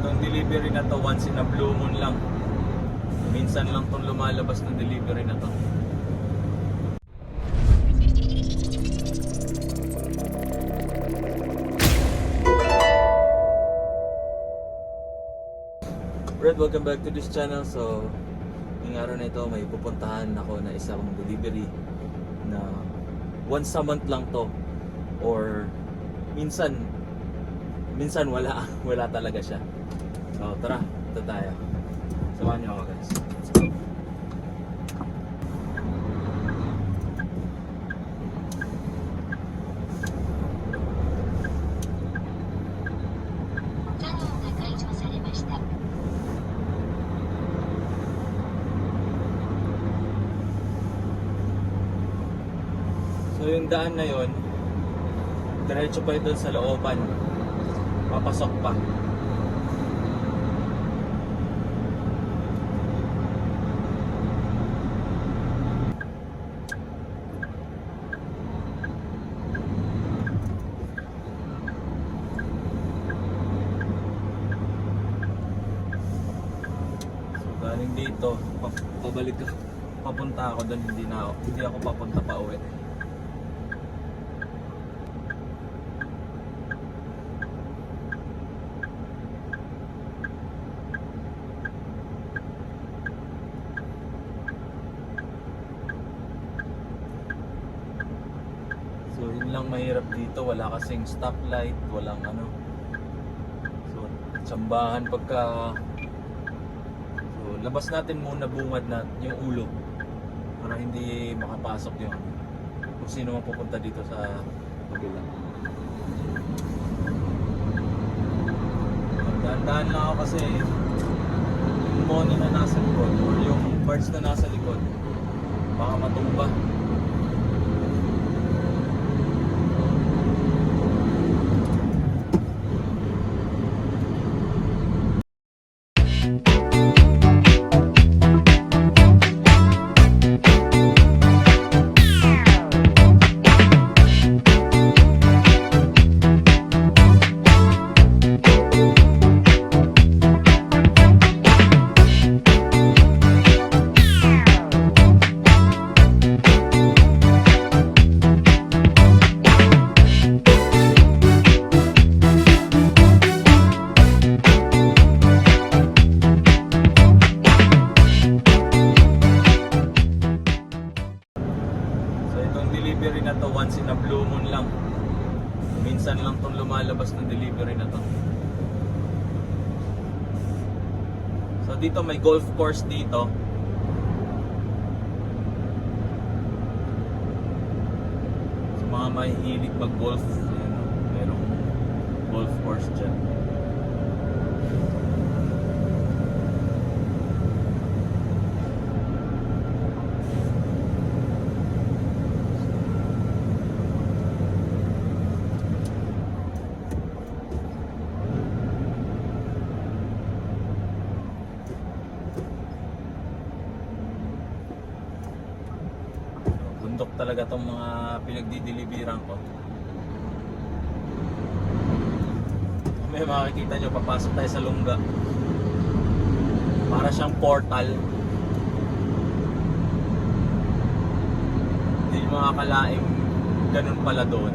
itong delivery na to once in a blue moon lang. Minsan lang itong lumalabas ng delivery na to. Brad, welcome back to this channel. So, ngayong araw na ito may pupuntahan ako na isang delivery na once a month lang to, or minsan wala talaga siya. So tara, ito tayo. Samahan niyo ako, guys. Let's go. So yung daan na yon, diretso pa doon sa looban, papasok pa. So galing dito, pabalik ako, papunta ako doon, hindi ako papunta pa uwi. So yun lang mahirap dito, wala kasing stoplight, walang ano. So tsambahan pagka labas natin muna, bungad na yung ulo para hindi makapasok yung kung sino man pupunta dito sa kabila. Dahan-dahan lang ako kasi yung money na nasa likod or yung parts na nasa likod baka matumba. Delivery na to once in a blue moon lang. Minsan lang tong lumalabas ng delivery na to. So dito may golf course dito. So mga mahihilig mag-golf, merong golf course dyan. Bundok talaga tong mga pinagdideliveran ko. May makikita nyo, papasok tayo sa Lungga. Para siyang portal. Hindi nyo makakalaing ganun pala doon.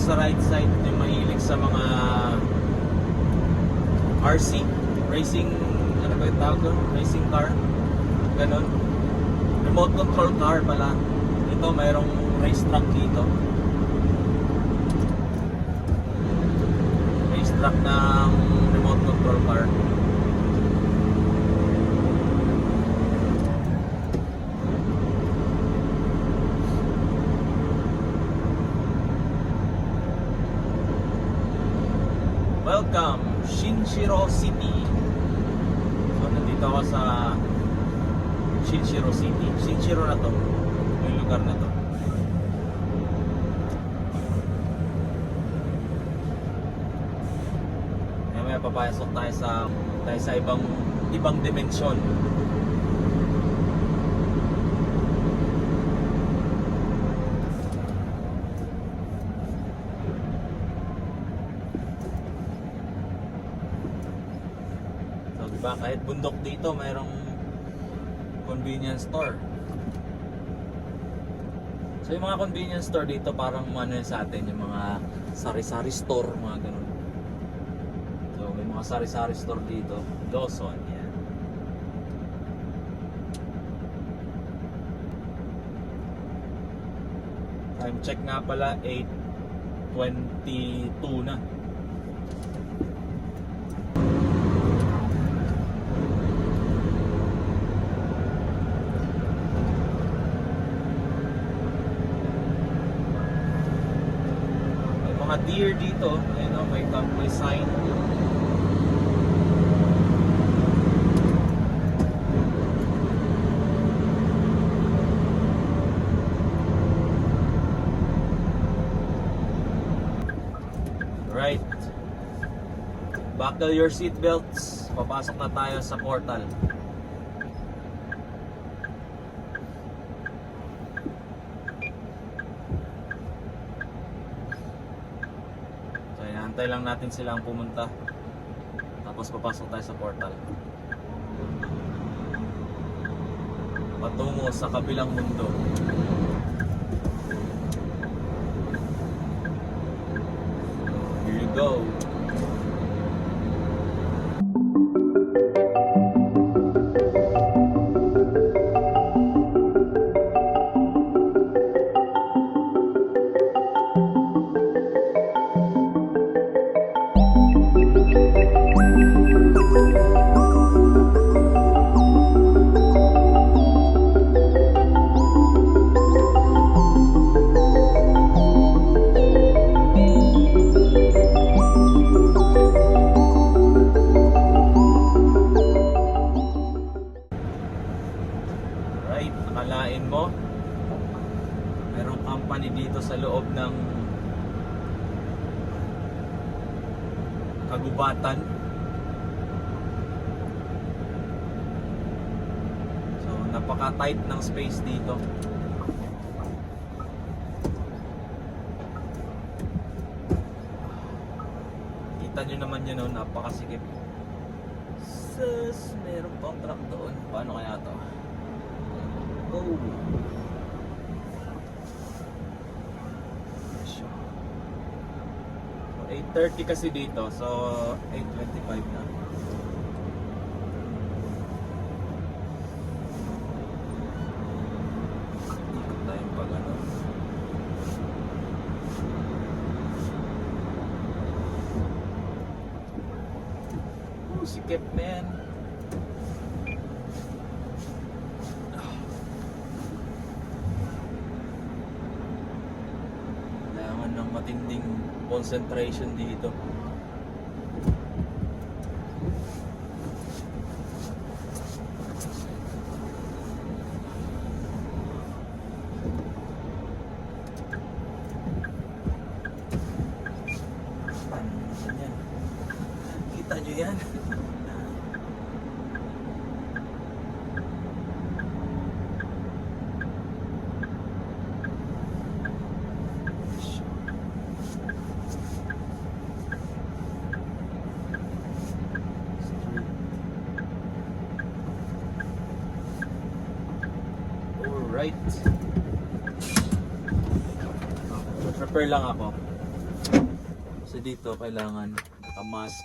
Sa right side, yung mahilig sa mga RC, racing, ano ba yung tawag doon? Racing car, ganun. Remote control car pala. Ito, mayroong racetrack dito. Racetrack ng remote control car. Welcome, Shinshiro City. So nandito ako sa Shinshiro City. Shinshiro na to, yung lugar na to. papasok tayo sa ibang dimensyon. So, diba, kahit bundok dito, mayroong convenience store. So, yung mga convenience store dito, parang ano yun sa atin, yung mga sari-sari store, mga ganun. So, may mga sari-sari store dito. Lawson, yan. Time check nga pala, 8:22 na. Mga deer dito, ayun o, may sign. Right. Buckle your seatbelts. Papasok na tayo sa portal. Antay lang natin silang pumunta. Tapos papasok tayo sa portal. Patungo sa kabilang mundo. Here you go. Nakalain mo, merong company dito sa loob ng kagubatan. So napaka-tight ng space dito. Kita nyo naman yun, napakasikip. Sus, meron pang truck doon. Paano kaya to? Oh. So, 8:30 kasi dito, so 8:25 na. Ikot tayong pag ano. Oh, sikip, man. Matinding concentration dito. Yan. Kita nyo yan? Right. Prepare lang ako. So dito kailangan naka-mask.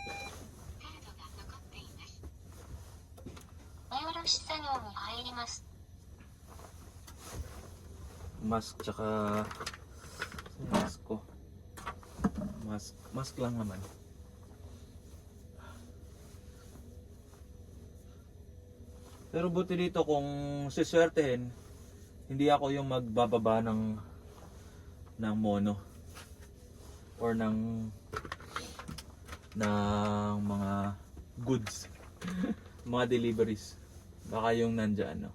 Mask tsaka mask ko. Mask lang naman. Pero buti dito kung siswertehin, hindi ako yung magbababa ng mono or ng mga goods, mga deliveries. Baka yung nandiyan, no?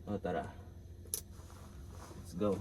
O tara, let's go.